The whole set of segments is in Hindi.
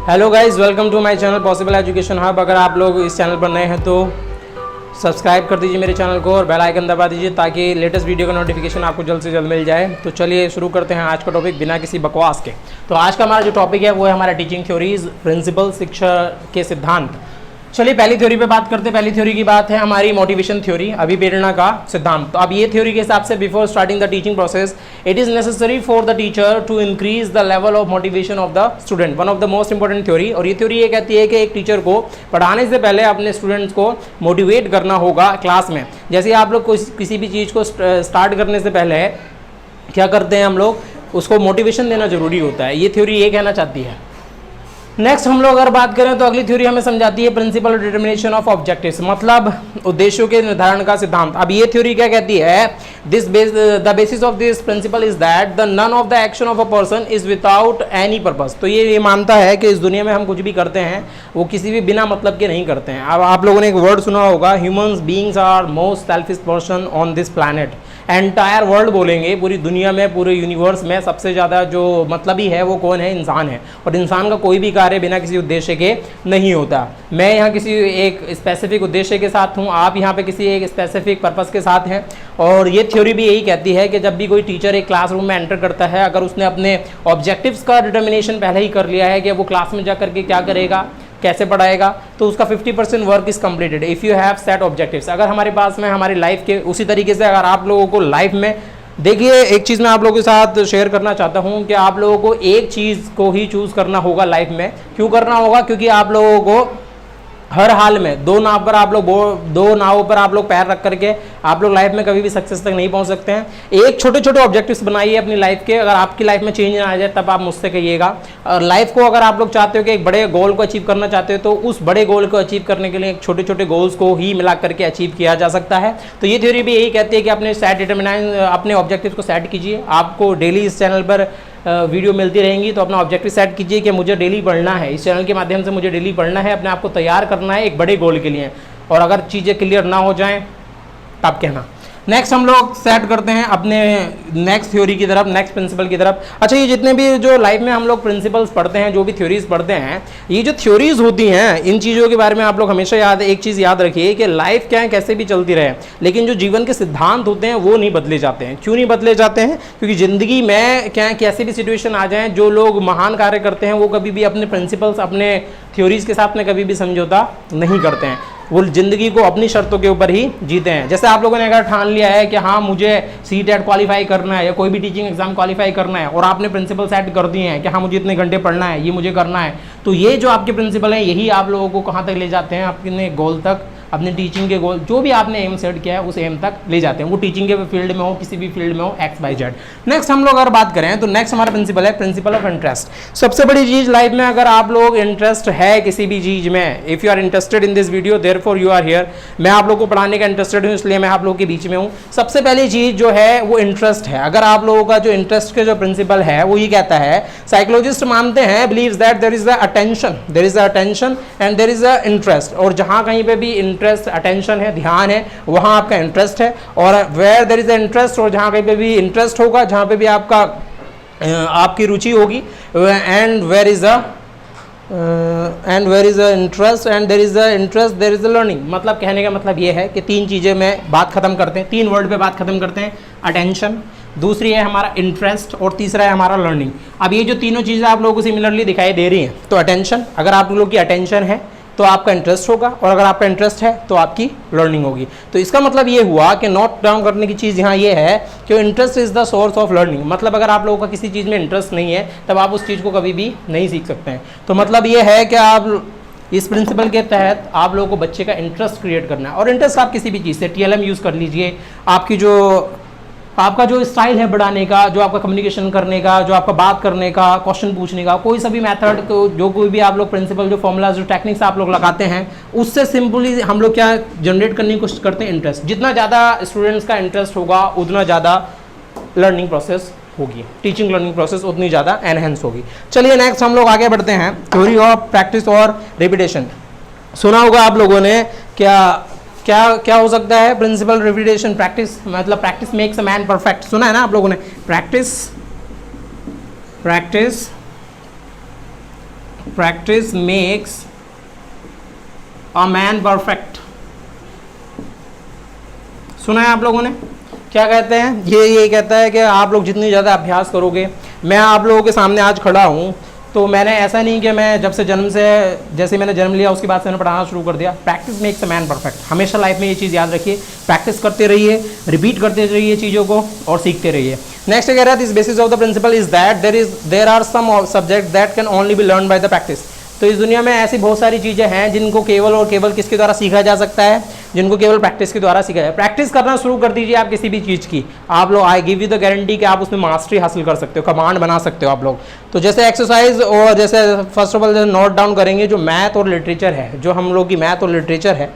Hello guys, welcome to my channel possible education hub. अगर आप लोग इस चैनल पर नए हैं तो सब्सक्राइब कर दीजिए मेरे चैनल को और बेल आइकन दबा दीजिए ताकि लेटेस्ट वीडियो का नोटिफिकेशन आपको जल्द से जल्द मिल जाए। तो चलिए शुरू करते हैं आज का टॉपिक बिना किसी बकवास के। तो आज का हमारा जो टॉपिक है वो है हमारा टीचिंग थ्योरीज, प्रिंसिपल, शिक्षा के सिद्धांत। चलिए पहली थ्योरी पे बात करते हैं। पहली थ्योरी की बात है हमारी मोटिवेशन थ्योरी, अभिप्रेरणा का सिद्धांत। तो अब ये थ्योरी के हिसाब से before starting the teaching process it is necessary for the teacher to increase the level of motivation of the student, one of the most important theory. और ये थ्योरी ये कहती है कि एक टीचर को पढ़ाने से पहले अपने स्टूडेंट्स को मोटिवेट करना होगा क्लास में। जैसे आप लोग किसी भी चीज़ को स्टार्ट करने से पहले क्या करते हैं, हम लोग उसको मोटिवेशन देना जरूरी होता है। ये थ्योरी ये कहना चाहती है। नेक्स्ट हम लोग अगर बात करें तो अगली थ्योरी हमें समझाती है प्रिंसिपल डिटर्मिनेशन ऑफ ऑब्जेक्टिव्स, मतलब उद्देश्यों के निर्धारण का सिद्धांत। अब ये थ्योरी क्या कहती है, the basis of this principle is that the none of the action of a person is without any purpose. तो ये मानता है कि इस दुनिया में हम कुछ भी करते हैं वो किसी भी बिना मतलब के नहीं करते हैं। अब आप लोगों ने एक वर्ड सुना होगा, humans beings are most selfish person on this planet. Entire world बोलेंगे, पूरी दुनिया में, पूरे यूनिवर्स में सबसे ज़्यादा जो मतलबी है वो कौन है, इंसान है। और इंसान का कोई भी कार्य बिना किसी उद्देश्य के नहीं होता। मैं यहाँ किसी एक स्पेसिफिक उद्देश्य के साथ हूँ, आप यहाँ पे किसी एक स्पेसिफिक पर्पस के साथ हैं। और ये थ्योरी भी यही कहती है कि जब भी कोई टीचर एक क्लासरूम में एंटर करता है, अगर उसने अपने ऑब्जेक्टिव्स का डिटर्मिनेशन पहले ही कर लिया है कि वो क्लास में जा करके क्या करेगा, कैसे पढ़ाएगा, तो उसका 50% work is completed if you have set objectives. अगर हमारे पास में हमारी लाइफ के उसी तरीके से अगर आप लोगों को लाइफ में देखिए, एक चीज़ मैं आप लोगों के साथ शेयर करना चाहता हूं कि आप लोगों को एक चीज़ को ही चूज़ करना होगा लाइफ में। क्यों करना होगा? क्योंकि आप लोगों को हर हाल में दो नाव पर आप लोग पैर रख करके आप लोग लाइफ में कभी भी सक्सेस तक नहीं पहुंच सकते हैं। एक छोटे छोटे ऑब्जेक्टिव्स बनाइए अपनी लाइफ के। अगर आपकी लाइफ में चेंज ना आ जाए तब आप मुझसे कहिएगा। और लाइफ को अगर आप लोग चाहते हो कि एक बड़े गोल को अचीव करना चाहते हो तो उस बड़े गोल को अचीव करने के लिए छोटे छोटे गोल्स को ही मिला करके अचीव किया जा सकता है। तो ये थ्योरी भी यही कहती है कि अपने ऑब्जेक्टिव्स को सेट कीजिए। आपको डेली इस चैनल पर वीडियो मिलती रहेंगी, तो अपना ऑब्जेक्टिव सेट कीजिए कि मुझे डेली पढ़ना है, इस चैनल के माध्यम से मुझे डेली पढ़ना है, अपने आप को तैयार करना है एक बड़े गोल के लिए। और अगर चीज़ें क्लियर ना हो जाएं तब कहना। नेक्स्ट हम लोग सेट करते हैं अपने नेक्स्ट थ्योरी की तरफ, नेक्स्ट प्रिंसिपल की तरफ। अच्छा, ये जितने भी जो लाइफ में हम लोग प्रिंसिपल्स पढ़ते हैं, जो भी थ्योरीज पढ़ते हैं, ये जो थ्योरीज होती हैं, इन चीज़ों के बारे में आप लोग हमेशा एक चीज़ याद रखिए कि लाइफ क्या है, कैसे भी चलती रहे, लेकिन जो जीवन के सिद्धांत होते हैं वो नहीं बदले जाते हैं। क्यों नहीं बदले जाते हैं? क्योंकि ज़िंदगी में क्या है, कैसे भी सिचुएशन आ जाए, जो लोग महान कार्य करते हैं वो कभी भी अपने प्रिंसिपल्स, अपने थ्योरीज के साथ में कभी भी समझौता नहीं करते हैं। वो ज़िंदगी को अपनी शर्तों के ऊपर ही जीते हैं। जैसे आप लोगों ने अगर ठान लिया है कि हाँ मुझे सीटेट क्वालिफाई करना है या कोई भी टीचिंग एग्जाम क्वालिफाई करना है, और आपने प्रिंसिपल सेट कर दिए हैं कि हाँ मुझे इतने घंटे पढ़ना है, ये मुझे करना है, तो ये जो आपके प्रिंसिपल हैं यही आप लोगों को कहाँ तक ले जाते हैं, अपने गोल तक, अपने टीचिंग के गोल, जो भी आपने एम सेट किया है उस एम तक ले जाते हैं। वो टीचिंग के फील्ड में हो, किसी भी फील्ड में हो, एक्स बाई जेड। नेक्स्ट हम लोग अगर बात करें तो नेक्स्ट हमारा प्रिंसिपल है प्रिंसिपल ऑफ इंटरेस्ट। सबसे बड़ी चीज़ लाइफ में, अगर आप लोग इंटरेस्ट है किसी भी चीज़ में, if you are interested in this video therefore you are here, मैं आप लोग को पढ़ाने का इंटरेस्टेड हूँ, इसलिए मैं आप लोगों के बीच में हूँ। सबसे पहली चीज़ जो है वो इंटरेस्ट है। अगर आप लोगों का जो इंटरेस्ट के जो प्रिंसिपल है वो ये कहता है, साइकोलॉजिस्ट मानते हैं, believes that there is the attention and there is a interest. और जहाँ कहीं पे भी इंटरेस्ट, अटेंशन है, ध्यान है, वहाँ आपका इंटरेस्ट है। और where there is a interest, और जहाँ कहीं पे भी इंटरेस्ट होगा, जहाँ पे भी आपकी रुचि होगी, and where is a interest and there is a learning. मतलब कहने का मतलब ये है कि तीन चीज़ें में बात खत्म करते हैं, तीन वर्ड पे बात खत्म करते हैं। अटेंशन, दूसरी है हमारा इंटरेस्ट, और तीसरा है हमारा लर्निंग। अब ये जो तीनों चीज़ें आप लोगों को सिमिलरली दिखाई दे रही हैं, तो अटेंशन, अगर आप लोगों की अटेंशन है तो आपका इंटरेस्ट होगा, और अगर आपका इंटरेस्ट है तो आपकी लर्निंग होगी। तो इसका मतलब ये हुआ कि नोट डाउन करने की चीज़ यहाँ ये है कि interest is the source of learning. मतलब अगर आप लोगों का किसी चीज़ में इंटरेस्ट नहीं है तब आप उस चीज़ को कभी भी नहीं सीख सकते हैं। तो मतलब ये है कि आप इस प्रिंसिपल के तहत आप लोगों को बच्चे का इंटरेस्ट क्रिएट करना है। और इंटरेस्ट आप किसी भी चीज़ से, TLM यूज़ कर लीजिए, आपका जो स्टाइल है बढ़ाने का, जो आपका कम्युनिकेशन करने का, जो आपका बात करने का, क्वेश्चन पूछने का, कोई सा भी मेथड को, जो कोई भी आप लोग प्रिंसिपल, जो फॉर्मूलाज, जो टेक्निक्स आप लोग लगाते हैं, उससे सिंपली हम लोग क्या जनरेट करने की कोशिश करते हैं, इंटरेस्ट। जितना ज़्यादा स्टूडेंट्स का इंटरेस्ट होगा उतना ज़्यादा लर्निंग प्रोसेस होगी, टीचिंग लर्निंग प्रोसेस उतनी ज़्यादा एनहेंस होगी। चलिए नेक्स्ट हम लोग आगे बढ़ते हैं, थ्योरी ऑफ प्रैक्टिस और रिपीटेशन। सुना होगा आप लोगों ने, क्या हो सकता है, प्रिंसिपल रिपीटेशन, प्रैक्टिस, मतलब practice makes a man perfect. सुना है ना आप लोगों ने, practice practice makes a man perfect. सुना है आप लोगों ने? क्या कहते हैं ये कहता है कि आप लोग जितनी ज़्यादा अभ्यास करोगे, मैं आप लोगों के सामने आज खड़ा हूँ तो मैंने ऐसा नहीं कि मैं जब से जैसे मैंने जन्म लिया उसके बाद से मैंने पढ़ाना शुरू कर दिया। Practice makes a man perfect. हमेशा लाइफ में ये चीज़ याद रखिए, प्रैक्टिस करते रहिए, रिपीट करते रहिए चीज़ों को और सीखते रहिए। नेक्स्ट कह रहा है this basis of the principle is that there are some subject that can only be learn by the practice. तो इस दुनिया में ऐसी बहुत सारी चीज़ें हैं जिनको केवल और केवल किसके द्वारा सीखा जा सकता है, जिनको केवल प्रैक्टिस के द्वारा सीखा जाए। प्रैक्टिस करना शुरू कर दीजिए आप किसी भी चीज़ की, आप लोग I give you the guarantee कि आप उसमें मास्टरी हासिल कर सकते हो, कमांड बना सकते हो आप लोग। तो जैसे एक्सरसाइज और जैसे फर्स्ट ऑफ ऑल जैसे नोट डाउन करेंगे, जो मैथ और लिटरेचर है, जो हम लोग की मैथ और लिटरेचर है,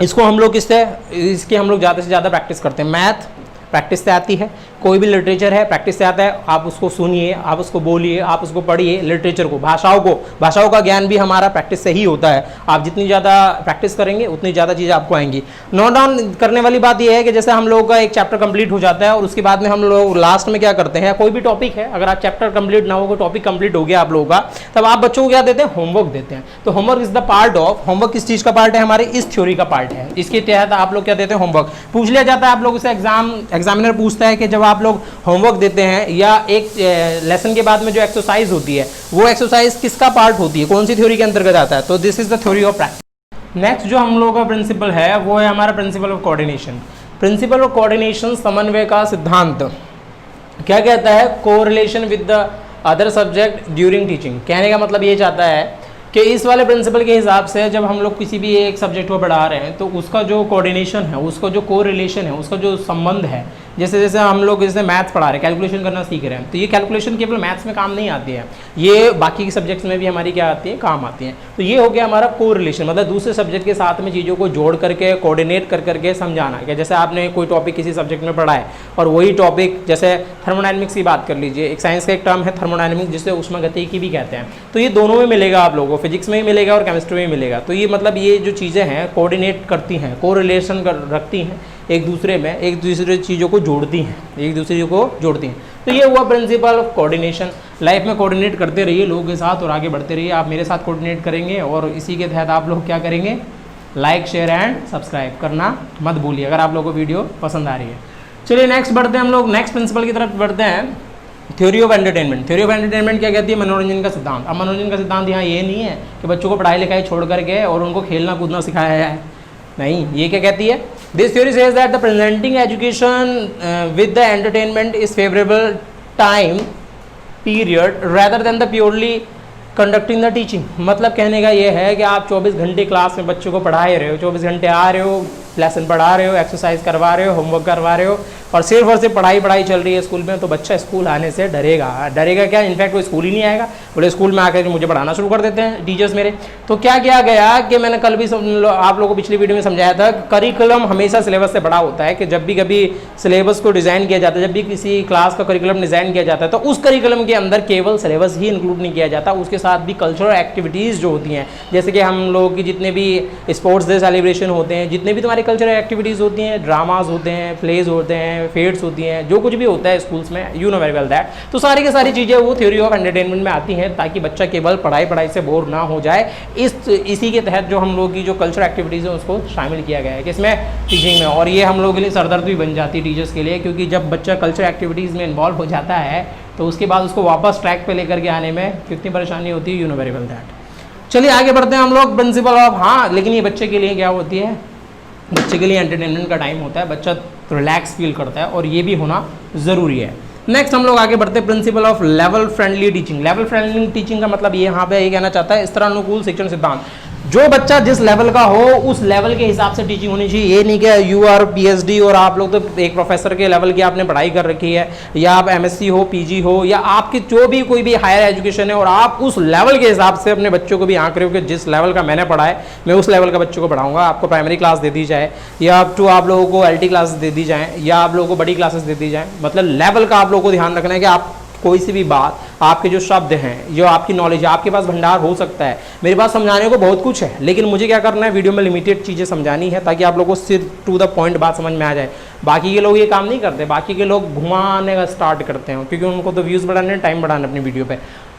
इसको हम लोग इसकी हम लोग ज़्यादा से ज़्यादा प्रैक्टिस करते हैं। मैथ प्रैक्टिस से आती है, कोई भी लिटरेचर है प्रैक्टिस से आता है। आप उसको सुनिए, आप उसको बोलिए, आप उसको पढ़िए। लिटरेचर को, भाषाओं का ज्ञान भी हमारा प्रैक्टिस से ही होता है। आप जितनी ज़्यादा प्रैक्टिस करेंगे उतनी ज़्यादा चीज़ें आपको आएंगी। नोट डाउन करने वाली बात यह है कि जैसे हम लोगों का एक चैप्टर कंप्लीट हो जाता है और उसके बाद में हम लोग लास्ट में क्या करते हैं, कोई भी टॉपिक है, अगर आप चैप्टर कंप्लीट ना हो, कोई टॉपिक कंप्लीट हो गया आप लोगों का, तब आप बच्चों को क्या देते हैं, होमवर्क देते हैं। तो homework is the part of, homework किस चीज़ का पार्ट है, हमारे इस थ्योरी का पार्ट है। इसके तहत आप लोग क्या देते हैं, होमवर्क। पूछ लिया जाता है आप लोगों से, एग्जामिनर पूछता है कि जब आप लोग होमवर्क देते हैं या एक लेसन के बाद में जो एक्सरसाइज होती है, वो एक्सरसाइज किसका पार्ट होती है, कौन सी थ्योरी के अंतर्गत आता है, तो this is the theory of practice. Next जो हम लोगों का प्रिंसिपल है वो है हमारा principle of coordination. Principle of coordination समन्वय का सिद्धांत क्या कहता है, correlation with the other subject during teaching. कहने का मतलब ये चाहता है कि इस वाले प्रिंसिपल के हिसाब से जब हम लोग किसी भी एक सब्जेक्ट को पढ़ा रहे हैं तो उसका जो कोऑर्डिनेशन है, उसका जो कोरिलेशन है, उसका जो संबंध है, जैसे जैसे हम लोग जैसे मैथ्स पढ़ा रहे हैं, कैलकुलेशन करना सीख रहे हैं, तो ये कैलकुलेशन केवल मैथ्स में काम नहीं आती है, ये बाकी के सब्जेक्ट्स में भी हमारी क्या आती है, काम आती है। तो ये हो गया हमारा कोरिलेशन, मतलब दूसरे सब्जेक्ट के साथ में चीज़ों को जोड़ करके कोऑर्डिनेट कर करके समझाना। कि जैसे आपने कोई टॉपिक किसी सब्जेक्ट में पढ़ा है और वही टॉपिक, जैसे थर्मोडायनेमिक्स की बात कर लीजिए, एक साइंस का एक टर्म है थर्मोडायनेमिक्स जिसे ऊष्मागतिकी भी कहते हैं, तो ये दोनों में मिलेगा आप लोगों को, फिजिक्स में ही मिलेगा और केमिस्ट्री में मिलेगा। तो ये मतलब ये जो चीज़ें हैं कोऑर्डिनेट करती हैं, कोरिलेशन रखती हैं एक दूसरे में, एक दूसरे चीज़ों को जोड़ती हैं, एक दूसरे को जोड़ती हैं। तो ये हुआ प्रिंसिपल ऑफ कोऑर्डिनेशन। लाइफ में कोऑर्डिनेट करते रहिए लोगों के साथ और आगे बढ़ते रहिए। आप मेरे साथ कोऑर्डिनेट करेंगे और इसी के तहत आप लोग क्या करेंगे, लाइक शेयर एंड सब्सक्राइब करना मत भूलिए अगर आप लोगों को वीडियो पसंद आ रही है। चलिए नेक्स्ट बढ़ते हैं, हम लोग नेक्स्ट प्रिंसिपल की तरफ बढ़ते हैं, theory of entertainment. Theory of entertainment क्या कहती है, मनोरंजन का सिद्धांत। अब मनोरंजन का सिद्धांत यहाँ ये नहीं है कि बच्चों को पढ़ाई लिखाई छोड़ करके और उनको खेलना कूदना सिखाया है, नहीं। ये क्या कहती है, this theory says that the presenting education with the entertainment is favourable time period rather than the purely conducting the teaching. मतलब कहने का ये है कि आप 24 घंटे क्लास में बच्चों को पढ़ा रहे हो, 24 घंटे आ रहे हो, लेसन पढ़ा रहे हो, एक्सरसाइज करवा रहे हो, होमवर्क करवा रहे हो और सिर्फ पढ़ाई चल रही है स्कूल में, तो बच्चा स्कूल आने से डरेगा क्या, इनफैक्ट वो स्कूल ही नहीं आएगा, बोले स्कूल में आकर मुझे पढ़ाना शुरू कर देते हैं टीचर्स मेरे। तो क्या किया गया कि मैंने कल भी आप लोगों को पिछली वीडियो में समझाया था, करिकुलम हमेशा सिलेबस से बड़ा होता है कि जब भी कभी सिलेबस को डिज़ाइन किया जाता है, जब भी किसी क्लास का करिकुलम डिज़ाइन किया जाता है तो उस करिकुलम के अंदर केवल सिलेबस ही इंक्लूड नहीं किया जाता, उसके साथ भी कल्चरल एक्टिविटीज़ जो होती हैं, जैसे कि हम लोगों की जितने भी स्पोर्ट्स डे सेलिब्रेशन होते हैं, जितने भी तुम्हारे कल्चरल एक्टिविटीज़ होती हैं, ड्रामाज होते हैं, प्लेज होते हैं, फेट्स होती हैं, जो कुछ भी होता है स्कूल्स में, you know very well that, तो सारी की सारी चीज़ें वो थ्योरी ऑफ एंटरटेनमेंट में आती हैं ताकि बच्चा केवल पढ़ाई से बोर ना हो जाए। इसी के तहत जो हम लोग की जो कल्चरल एक्टिविटीज़ है उसको शामिल किया गया है किसमें, टीचिंग में। और ये हम लोगों के लिए सरदर्द भी बन जाती है टीचर्स के लिए, क्योंकि जब बच्चा कल्चरल एक्टिविटीज़ में इन्वॉल्व हो जाता है तो उसके बाद उसको वापस ट्रैक पे लेकर के आने में कितनी परेशानी होती है, you know very well that. चलिए आगे बढ़ते हैं हम लोग, प्रिंसिपल ऑफ, हाँ लेकिन ये बच्चे के लिए क्या होती है, बच्चे के लिए एंटरटेनमेंट का टाइम होता है, बच्चा रिलैक्स फील करता है और ये भी होना ज़रूरी है। नेक्स्ट हम लोग आगे बढ़ते हैं, principle of level friendly teaching. Level friendly teaching का मतलब ये यहाँ पे ये कहना चाहता है, इस तरह अनुकूल शिक्षण सिद्धांत, जो बच्चा जिस लेवल का हो उस लेवल के हिसाब से टीचिंग होनी चाहिए। ये नहीं कि यू आर पीएचडी और आप लोग तो एक प्रोफेसर के लेवल की आपने पढ़ाई कर रखी है, या आप एमएससी हो, पीजी हो, या आपकी जो भी कोई भी हायर एजुकेशन है और आप उस लेवल के हिसाब से अपने बच्चों को भी आंक रहे हो कि जिस लेवल का मैंने पढ़ा है मैं उस लेवल का बच्चों को पढ़ाऊंगा। आपको प्राइमरी क्लास दे दी जाए या अप टू आप लोगों को एलटी क्लास दे दी जाए या आप लोगों को बड़ी क्लासेस दे दी जाए, मतलब लेवल का आप लोगों को ध्यान रखना है कि आप कोई सी भी बात, आपके जो शब्द हैं, जो आपकी नॉलेज है, आपके पास भंडार हो सकता है, मेरे पास समझाने को बहुत कुछ है, लेकिन मुझे क्या करना है, वीडियो में लिमिटेड चीज़ें समझानी है ताकि आप लोगों को सिर्फ टू द पॉइंट बात समझ में आ जाए। बाकी के लोग ये काम नहीं करते, बाकी के लोग घुमाने का स्टार्ट करते हैं क्योंकि उनको तो व्यूज़ बढ़ाने, टाइम बढ़ाना अपनी वीडियो पे।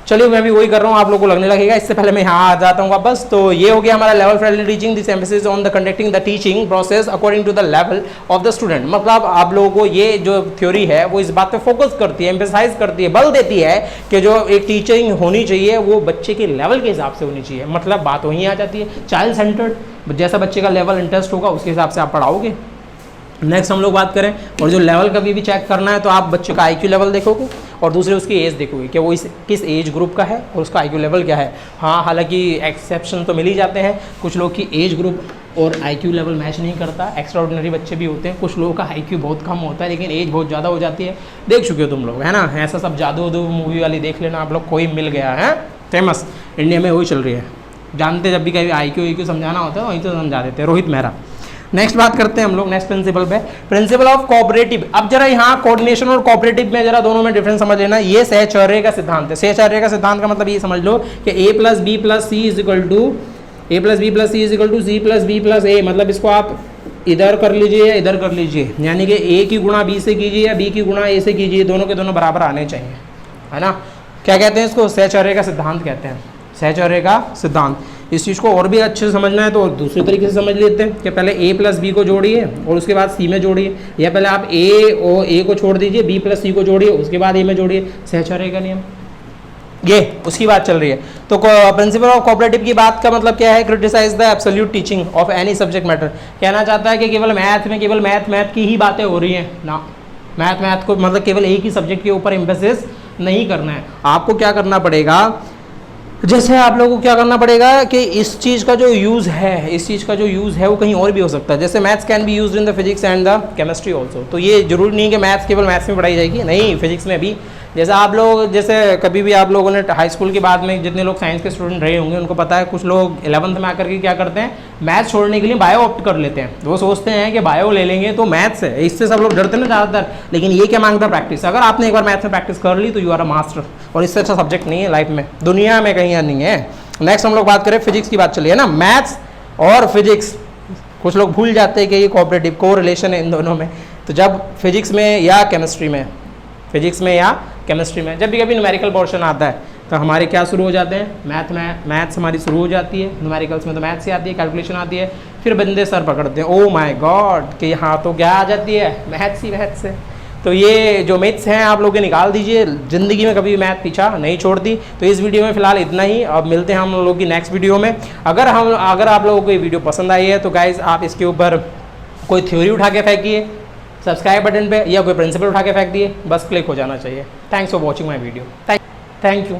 चलिए मैं भी वही कर रहा हूँ, आप लोगों को लगने लगेगा। इससे पहले मैं यहाँ आ जाता हूँ वापस। तो ये हो गया हमारा level friendly teaching, this emphasis on the conducting the teaching process according to the level of the student. मतलब आप लोगों को ये जो थ्योरी है वो इस बात पे फोकस करती है, एम्फेसाइज करती है, बल देती है कि जो एक टीचिंग होनी चाहिए वो बच्चे के लेवल के हिसाब से होनी चाहिए। मतलब बात वहीं आ जाती है, चाइल्ड सेंटर्ड, जैसा बच्चे का लेवल इंटरेस्ट होगा उसके हिसाब से आप पढ़ाओगे। नेक्स्ट हम लोग बात करें, और जो लेवल कभी भी चेक करना है तो आप बच्चे का आईक्यू लेवल देखोगे और दूसरे उसकी एज देखोगे कि वो किस एज ग्रुप का है और उसका आईक्यू लेवल क्या है। हाँ, हालांकि एक्सेप्शन तो मिल ही जाते हैं, कुछ लोग की एज ग्रुप और आईक्यू लेवल मैच नहीं करता, एक्स्ट्रा ऑर्डिनरी बच्चे भी होते हैं, कुछ लोगों का आईक्यू बहुत कम होता है लेकिन एज बहुत ज़्यादा हो जाती है। देख चुके हो तुम लोग, है ना, ऐसा सब जादू वादू मूवी वाली देख लेना आप लोग, कोई मिल गया है फेमस, इंडिया में वही चल रही है, जानते जब भी कहीं आईक्यू समझाना होता है वहीं तो समझा देते हैं, रोहित मेहरा। नेक्स्ट बात करते हैं हम लोग नेक्स्ट प्रिंसिपल पे, प्रिंसिपल ऑफ कोऑपरेटिव। अब जरा यहाँ कोऑर्डिनेशन और कोऑपरेटिव में जरा दोनों में डिफरेंस समझ लेना। ये सहचर्य का सिद्धांत है। सहचर्य का सिद्धांत का मतलब ये समझ लो कि a + b + c is equal to a + b + c is equal to c + b + a। मतलब इसको आप इधर कर लीजिए या इधर कर लीजिए, यानी कि a की गुणा b से कीजिए या b की गुणा a से कीजिए, दोनों के दोनों बराबर आने चाहिए, है ना। क्या कहते हैं इसको? सहचर्य का सिद्धांत कहते हैं, सहचर्य का सिद्धांत। इस चीज़ को और भी अच्छे से समझना है तो दूसरे तरीके से समझ लेते हैं कि पहले a + b को जोड़िए और उसके बाद c में जोड़िए, या पहले आप a को छोड़ दीजिए, b + c को जोड़िए, उसके बाद a में जोड़िए। सहचर्य का नियम ये उसकी बात चल रही है। तो प्रिंसिपल ऑफ कोऑपरेटिव की बात का मतलब क्या है? Criticize the absolute teaching of any subject matter. कहना चाहता है कि केवल मैथ की ही बातें हो रही हैं ना, मैथ को मतलब केवल एक ही सब्जेक्ट के ऊपर एम्फेसिस नहीं करना है। आपको क्या करना पड़ेगा, जैसे आप लोगों को क्या करना पड़ेगा कि इस चीज़ का जो यूज़ है वो कहीं और भी हो सकता है। जैसे maths can be used in the physics and the chemistry also. तो ये जरूरी नहीं कि मैथ्स केवल मैथ्स में पढ़ाई जाएगी, नहीं, फिजिक्स में भी। जैसे आप लोग कभी भी आप लोगों ने हाई स्कूल के बाद में जितने लोग साइंस के स्टूडेंट रहे होंगे उनको पता है, कुछ लोग 11th में आकर के क्या करते हैं, मैथ्स छोड़ने के लिए बायो ऑप्ट कर लेते हैं। वो सोचते हैं कि बायो ले लेंगे तो मैथ्स है, इससे सब लोग डरते हैं ना ज़्यादातर। लेकिन ये क्या मांगता है? प्रैक्टिस। अगर आपने एक बार मैथ्स में प्रैक्टिस कर ली तो यू आर अ मास्टर, और इससे अच्छा सब्जेक्ट नहीं है लाइफ में, दुनिया में कहीं नहीं है। नेक्स्ट हम लोग बात करें, फिजिक्स की बात चली है ना, मैथ्स और फिजिक्स। कुछ लोग भूल जाते हैं कि ये कोऑपरेटिव को रिलेशन है इन दोनों में। तो जब फिजिक्स में या केमिस्ट्री में जब भी कभी न्यूमेरिकल पोर्शन आता है तो हमारे क्या शुरू हो जाते हैं, मैथ्स हमारी शुरू हो जाती है। न्यूमेरिकल्स में तो मैथ्स से आती है, कैलकुलेशन आती है, फिर बंदे सर पकड़ते हैं, ओ माय गॉड कि यहाँ तो क्या आ जाती है, मैथ्स से। तो ये जो मैथ्स हैं आप लोग निकाल दीजिए, ज़िंदगी में कभी मैथ पीछा नहीं छोड़ती। तो इस वीडियो में फिलहाल इतना ही, अब मिलते हैं हम लोग की नेक्स्ट वीडियो में। अगर आप लोगों को ये वीडियो पसंद आई है तो गाइज़ आप इसके ऊपर कोई थ्योरी उठा के फेंकिए सब्सक्राइब बटन पे, या कोई प्रिंसिपल उठा के फेंक दिए, बस क्लिक हो जाना चाहिए। Thanks for watching my video. Thank you.